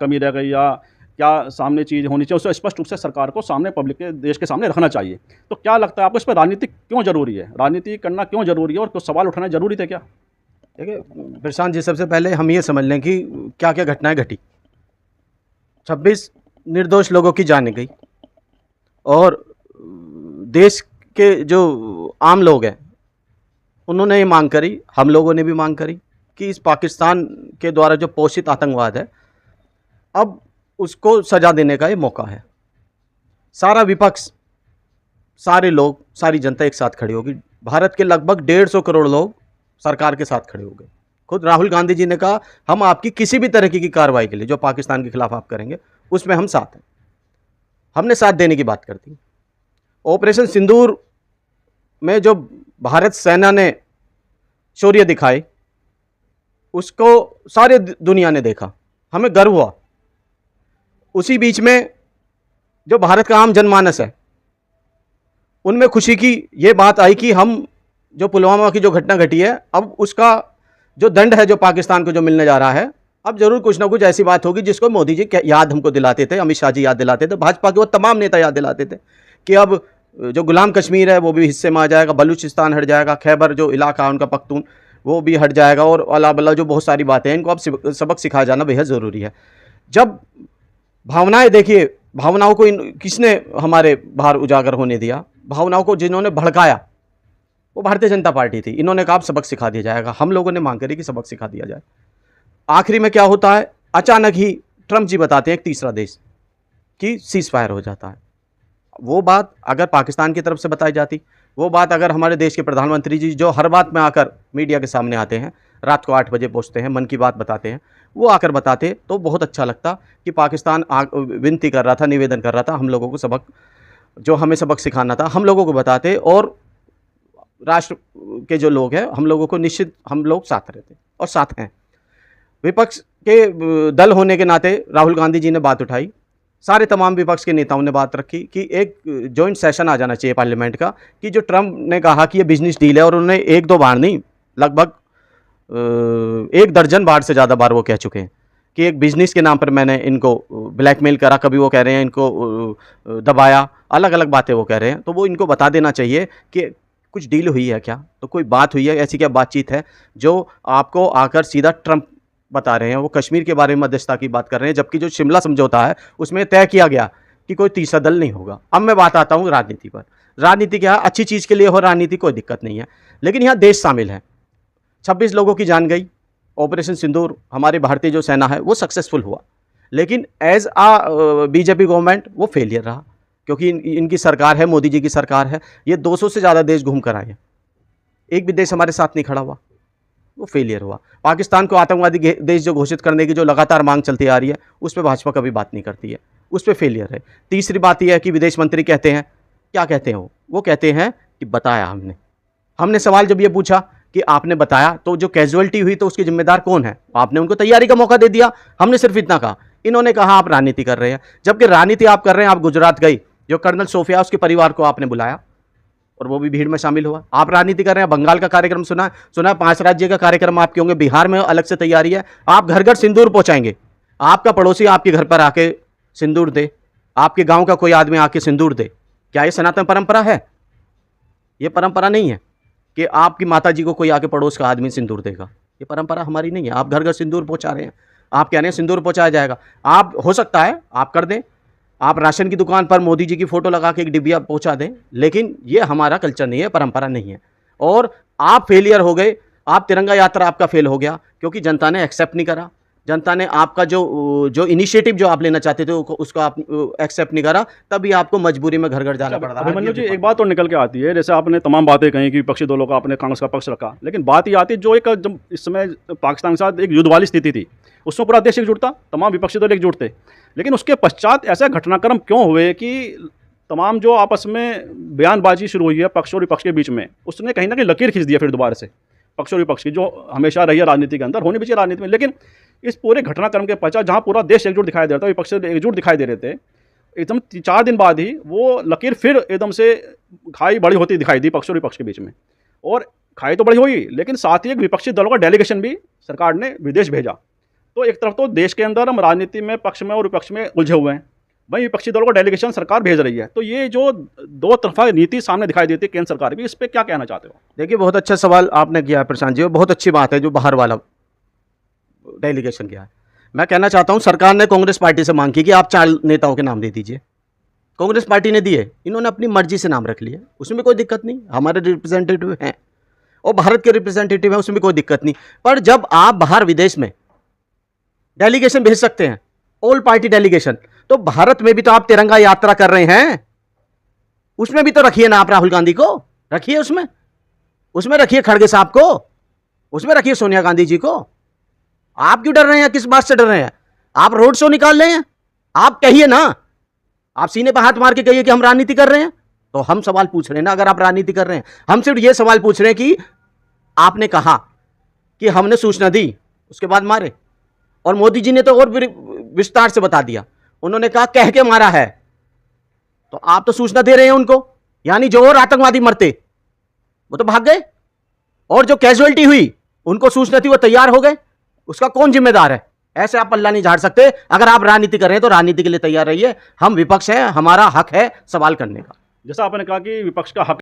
कमी रह गई या क्या सामने चीज़ होनी चाहिए, उसे स्पष्ट रूप से सरकार को सामने पब्लिक के देश के सामने रखना चाहिए। तो क्या लगता है आपको इस पर राजनीति क्यों ज़रूरी है? राजनीति करना क्यों ज़रूरी है और कुछ सवाल उठाना ज़रूरी थे क्या? देखिए प्रशांत जी, सबसे पहले हम ये समझ लें कि क्या क्या घटनाएं घटी। 26 निर्दोष लोगों की जान गई और देश के जो आम लोग हैं उन्होंने ये मांग करी, हम लोगों ने भी मांग करी कि इस पाकिस्तान के द्वारा जो पोषित आतंकवाद है, अब उसको सजा देने का ये मौका है। सारा विपक्ष, सारे लोग, सारी जनता एक साथ खड़ी होगी। भारत के लगभग 150 करोड़ लोग सरकार के साथ खड़े हो गए। खुद राहुल गांधी जी ने कहा हम आपकी किसी भी तरह की कार्रवाई के लिए जो पाकिस्तान के खिलाफ आप करेंगे उसमें हम साथ हैं। हमने साथ देने की बात कर दी। ऑपरेशन सिंदूर में जो भारत सेना ने शौर्य दिखाए उसको सारे दुनिया ने देखा, हमें गर्व हुआ। उसी बीच में जो भारत का आम जनमानस है उनमें खुशी की ये बात आई कि हम जो पुलवामा की जो घटना घटी है, अब उसका जो दंड है जो पाकिस्तान को जो मिलने जा रहा है, अब जरूर कुछ ना कुछ ऐसी बात होगी जिसको मोदी जी याद हमको दिलाते थे, अमित शाह जी याद दिलाते थे, भाजपा के वो तमाम नेता याद दिलाते थे कि अब जो गुलाम कश्मीर है वो भी हिस्से में आ जाएगा, बलूचिस्तान हट जाएगा, खैबर जो इलाका है उनका पख्तून वो भी हट जाएगा और अला बला जो बहुत सारी बातें हैं, इनको अब सबक सिखाया जाना बेहद ज़रूरी है। जब भावनाएं, देखिए भावनाओं को किसने हमारे बाहर उजागर होने दिया? भावनाओं को जिन्होंने भड़काया वो भारतीय जनता पार्टी थी। इन्होंने कहा सबक सिखा दिया जाएगा, हम लोगों ने मांग करी कि सबक सिखा दिया जाए। आखिरी में क्या होता है? अचानक ही ट्रंप जी बताते हैं एक तीसरा देश कि सीज फायर हो जाता है। वो बात अगर पाकिस्तान की तरफ से बताई जाती, वो बात अगर हमारे देश के प्रधानमंत्री जी जो हर बात में आकर मीडिया के सामने आते हैं, रात को 8 बजे पहुंचते हैं, मन की बात बताते हैं, वो आकर बताते तो बहुत अच्छा लगता कि पाकिस्तान विनती कर रहा था, निवेदन कर रहा था, हम लोगों को सबक, जो हमें सबक सिखाना था हम लोगों को बताते और राष्ट्र के जो लोग हैं हम लोगों को निश्चित हम लोग साथ रहते और साथ हैं। विपक्ष के दल होने के नाते राहुल गांधी जी ने बात उठाई, सारे तमाम विपक्ष के नेताओं ने बात रखी कि एक जॉइंट सेशन आ जाना चाहिए पार्लियामेंट का, कि जो ट्रंप ने कहा कि ये बिजनेस डील है, और उन्होंने एक दो बार नहीं, लगभग 1 दर्जन बार से ज़्यादा बार वो कह चुके हैं कि एक बिजनेस के नाम पर मैंने इनको ब्लैकमेल करा, कभी वो कह रहे हैं इनको दबाया, अलग अलग बातें वो कह रहे हैं। तो वो इनको बता देना चाहिए कि कुछ डील हुई है क्या, तो कोई बात हुई है, ऐसी क्या बातचीत है जो आपको आकर सीधा ट्रंप बता रहे हैं। वो कश्मीर के बारे में मध्यस्थता की बात कर रहे हैं, जबकि जो शिमला समझौता है उसमें तय किया गया कि कोई तीसरा दल नहीं होगा। अब मैं बात आता हूँ राजनीति पर। राजनीति क्या है? अच्छी चीज़ के लिए हो राजनीति, कोई दिक्कत नहीं है, लेकिन यहाँ देश शामिल है। 26 लोगों की जान गई। ऑपरेशन सिंदूर हमारी भारतीय जो सेना है वो सक्सेसफुल हुआ, लेकिन एज बीजेपी गवर्नमेंट वो फेलियर रहा, क्योंकि इनकी सरकार है, मोदी जी की सरकार है। ये 200 से ज़्यादा देश घूम कर आए हैं, एक भी देश हमारे साथ नहीं खड़ा हुआ, वो फेलियर हुआ। पाकिस्तान को आतंकवादी देश जो घोषित करने की जो लगातार मांग चलती आ रही है उस पर भाजपा कभी बात नहीं करती है, उस पर फेलियर है। तीसरी बात यह है कि विदेश मंत्री कहते हैं, क्या कहते हैं वो कहते हैं कि बताया हमने सवाल जब ये पूछा कि आपने बताया तो जो कैजुअलिटी हुई तो उसकी जिम्मेदार कौन है? आपने उनको तैयारी का मौका दे दिया, हमने सिर्फ इतना कहा। इन्होंने कहा आप राजनीति कर रहे हैं, जबकि राजनीति आप कर रहे हैं। आप गुजरात गई, जो कर्नल सोफिया उसके परिवार को आपने बुलाया और वो भी भीड़ में शामिल हुआ। आप राजनीति कर रहे हैं। बंगाल का कार्यक्रम सुना 5 राज्य का कार्यक्रम आपके होंगे, बिहार में अलग से तैयारी है। आप घर घर सिंदूर पहुंचाएंगे, आपका पड़ोसी आपके घर पर आके सिंदूर दे, आपके गांव का कोई आदमी आके सिंदूर दे। क्या ये सनातन परंपरा है? ये परंपरा नहीं है कि आपकी माता जी को कोई आके पड़ोस का आदमी सिंदूर देगा, ये परंपरा हमारी नहीं है। आप घर घर सिंदूर पहुंचा रहे हैं, आप कह रहे हैं सिंदूर पहुंचाया जाएगा। आप हो सकता है आप कर दें, आप राशन की दुकान पर मोदी जी की फोटो लगा के एक डिबिया पहुंचा दें, लेकिन ये हमारा कल्चर नहीं है, परंपरा नहीं है। और आप फेलियर हो गए, आप तिरंगा यात्रा आपका फेल हो गया, क्योंकि जनता ने एक्सेप्ट नहीं करा। जनता ने आपका जो इनिशिएटिव जो आप लेना चाहते थे उसको आप एक्सेप्ट नहीं करा, तभी आपको मजबूरी में घर घर जाना पड़ रहा है। अभिमन्यु जी, एक बात और निकल के आती है, जैसे आपने तमाम बातें कही कि विपक्षी दलों का आपने कांग्रेस का पक्ष रखा, लेकिन बात ये आती है जो एक जब इस समय पाकिस्तान के साथ एक युद्ध वाली स्थिति थी, उसमें पूरा देश एकजुट था, तमाम विपक्षी दल एकजुट थे, लेकिन उसके पश्चात ऐसे घटनाक्रम क्यों हुए कि तमाम जो आपस में बयानबाजी शुरू हुई है पक्ष और विपक्ष के बीच में, उसने कहीं ना कहीं लकीर खींच दिया फिर दोबारा से पक्ष और विपक्ष की, जो हमेशा रही है राजनीति के अंदर, होनी भी चाहिए राजनीति में। लेकिन इस पूरे घटनाक्रम के पश्चात जहाँ पूरा देश एकजुट दिखाई दे रहा था, विपक्ष एकजुट दिखाई दे रहे थे, एकदम 4 दिन बाद ही वो लकीर फिर एकदम से खाई बड़ी होती दिखाई दी पक्ष और विपक्ष के बीच में। और खाई तो बड़ी हुई, लेकिन साथ ही एक विपक्षी दलों का डेलीगेशन भी सरकार ने विदेश भेजा। तो एक तरफ तो देश के अंदर हम राजनीति में पक्ष में और विपक्ष में उलझे हुए हैं, वहीं विपक्षी दलों को डेलीगेशन सरकार भेज रही है, तो ये जो दो तरफा नीति सामने दिखाई देती है केंद्र सरकार की, इस पर क्या कहना चाहते हो? देखिए, बहुत अच्छा सवाल आपने किया है प्रशांत जी, और बहुत अच्छी बात है जो बाहर वाला डेलीगेशन किया है। मैं कहना चाहता हूं, सरकार ने कांग्रेस पार्टी से मांग की कि आप 4 नेताओं के नाम दे दीजिए। कांग्रेस पार्टी ने दिए, इन्होंने अपनी मर्जी से नाम रख लिए, उसमें कोई दिक्कत नहीं, हमारे रिप्रेजेंटेटिव हैं और भारत के रिप्रेजेंटेटिव हैं, उसमें कोई दिक्कत नहीं। पर जब आप बाहर विदेश में डेलीगेशन भेज सकते हैं, ऑल पार्टी डेलीगेशन, तो भारत में भी तो आप तिरंगा यात्रा कर रहे हैं, उसमें भी तो रखिए ना आप राहुल गांधी को, रखिए उसमें रखिए खड़गे साहब को, उसमें रखिए सोनिया गांधी जी को। आप क्यों डर रहे हैं? किस बात से डर रहे हैं? आप रोड शो निकाल रहे हैं, आप कहिए ना, आप सीने पर हाथ मार के कहिए कि हम राजनीति कर रहे हैं। तो हम सवाल पूछ रहे हैं ना, अगर आप राजनीति कर रहे हैं, हम सिर्फ ये सवाल पूछ रहे हैं कि आपने कहा कि हमने सूचना दी, उसके बाद मारे। और मोदी जी ने तो और विस्तार से बता दिया, उन्होंने कहा कह के मारा है। तो आप तो सूचना दे रहे हैं उनको, यानी जो और आतंकवादी मरते वो तो भाग गए, और जो कैजुअलिटी हुई उनको सूचना थी वो तैयार हो गए, उसका कौन जिम्मेदार है? ऐसे आप पल्ला नहीं झाड़ सकते। अगर आप राजनीति कर रहे हैं तो राजनीति के लिए तैयार रहिए, हम विपक्ष हैं, हमारा हक है सवाल करने का। जैसा आपने कहा कि विपक्ष का हक